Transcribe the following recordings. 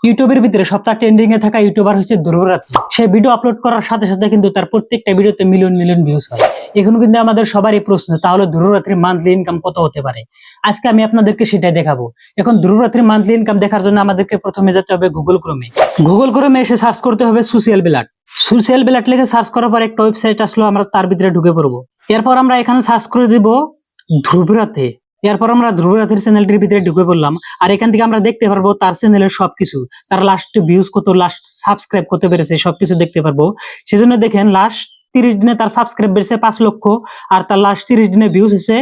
ইউটিউবের ভিতরে সপ্তাহ ট্রেন্ডিং এ থাকা ইউটিউবার হচ্ছে ধ্রুবরাত্রি। সে ভিডিও আপলোড করার সাথে সাথে কিন্তু তার প্রত্যেকটা ভিডিওতে মিলিয়ন মিলিয়ন ভিউজ হয়। এখন কিন্তু আমাদের সবারই প্রশ্ন, তাহলে ধ্রুবরাত্রির মান্থলি ইনকাম কত হতে পারে? আজকে আমি আপনাদেরকে সেটাই দেখাবো। এখন ধ্রুবরাত্রির মান্থলি ইনকাম দেখার জন্য আমাদেরকে প্রথমে যেতে হবে গুগল ক্রোমে। গুগল ক্রোমে এসে সার্চ করতে হবে সোশ্যাল ব্লাড। সোশ্যাল ব্লাড লিখে সার্চ করার পর একটা ওয়েবসাইট আসলো, আমরা তার ভিতরে ঢুকে পড়বো। এরপর আমরা এখানে সার্চ করে দিব ধ্রুবরাত্রি। এরপর আমরা ধ্রুবরাত্রির চ্যানেলটির ভিতরে ঢুকে পড়লাম, আর এখান থেকে আমরা দেখতে পারবো তার চ্যানেলের সবকিছু, তার লাস্ট ভিউজ কত, লাস্ট সাবস্ক্রাইব কত বেড়েছে, সবকিছু দেখতে পারবো। সেজন্য দেখেন লাস্ট 30 দিনে তার সাবস্ক্রাইব বেড়েছে 5 লক্ষ, আর তার লাস্ট 30 দিনে ভিউজ হচ্ছে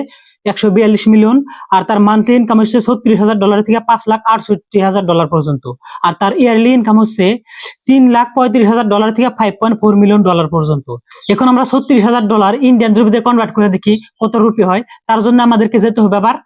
142 মিলিয়ন, আর তার মান্থলি ইনকাম হচ্ছে $36,000 থেকে $5,68,000 পর্যন্ত, আর তার ইয়ারলি ইনকাম হচ্ছে $3,35,000 থেকে $5.4 মিলিয়ন পর্যন্ত। এখন আমরা $36,000 ইন্ডিয়ান রুপিতে কনভার্ট করে দেখি কত রুপি হয়। তার জন্য আমাদেরকে যেতে হবে আবার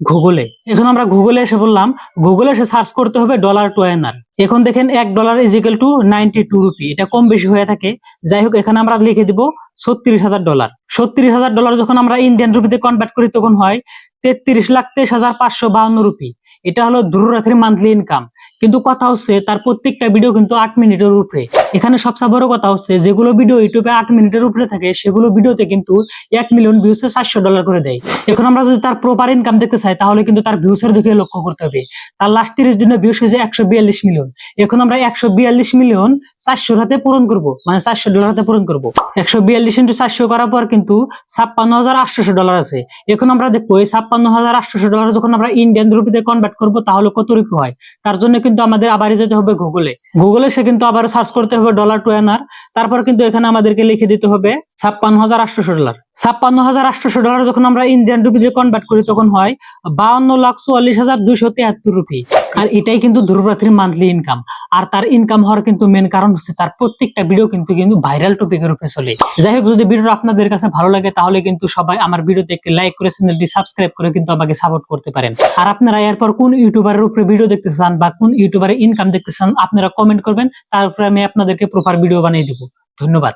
গুগলে। এখন আমরা গুগলে এসে বললাম, গুগলে এসে সার্চ করতে হবে ডলার টু এনআর। এখন দেখেন $1 = 92 রুপি। এটা কম বেশি হয়ে থাকে, যাই হোক এখানে আমরা লিখে দিব $36,000। $36,000 যখন আমরা ইন্ডিয়ান রুপিতে কনভার্ট করি তখন হয় 33,23,552 রুপি। এটা হলো ধ্রুবরাত্রির মান্থলি ইনকাম। কিন্তু কথা হচ্ছে তার প্রত্যেকটা ভিডিও কিন্তু 8 মিনিটের উপরে। এখানে সবচেয়ে বড় কথা হচ্ছে যেগুলো ভিডিও ইউটিউবে 8 মিনিটের উপরে থাকে সেগুলো ভিডিওতে কিন্তু 1 মিলিয়ন ভিউসে $400 করে দেয়। এখন আমরা যদি তার প্রপার ইনকাম দেখতে চাই তাহলে কিন্তু তার ভিউসের দিকে লক্ষ্য করতে হবে। তার লাস্ট 30 দিনে ভিউস হয়েছে 142 মিলিয়ন। এখন আমরা 142 মিলিয়ন 400 হাতে পূরণ করব, মানে $400 হাতে পূরণ করব। 142 × 400 করার পর কিন্তু $56,800 আছে। এখন আমরা দেখবো এই $56,800 যখন আমরা ইন্ডিয়ান রুপিতে কনভার্ট করব তাহলে কত রুপি হয়। তার জন্য কিন্তু আমাদের আবার যেতে হবে গুগলে। গুগলে সে কিন্তু আবার সার্চ করতে হবে ডলার টু এনআর। তারপর কিন্তু এখানে আমাদেরকে লিখে দিতে হবে $56,800। $56,800 যখন আমরা ইন্ডিয়ান রুপিতে কনভার্ট করি তখন হয় 52,44,273 রুপি। আর এটাই কিন্তু ধ্রুবরাত্রির মান্থলি ইনকাম। আর তার ইনকাম হওয়ার কিন্তু মেন কারণ হচ্ছে তার প্রত্যেকটা ভিডিও কিন্তু ভাইরাল টপিকের উপরে চলে। যাই হোক, যদি ভিডিওটা আপনাদের কাছে ভালো লাগে তাহলে কিন্তু সবাই আমার ভিডিওতে একটি লাইক করে চ্যানেলটি সাবস্ক্রাইব করে কিন্তু আমাকে সাপোর্ট করতে পারেন। আর আপনারা এরপর কোন ইউটিউবারের উপরে ভিডিও দেখতে চান বা কোন ইউটিউবারের ইনকাম দেখতে চান আপনারা কমেন্ট করবেন, তার উপরে আমি আপনাদেরকে প্রপার ভিডিও বানিয়ে দিব। ধন্যবাদ।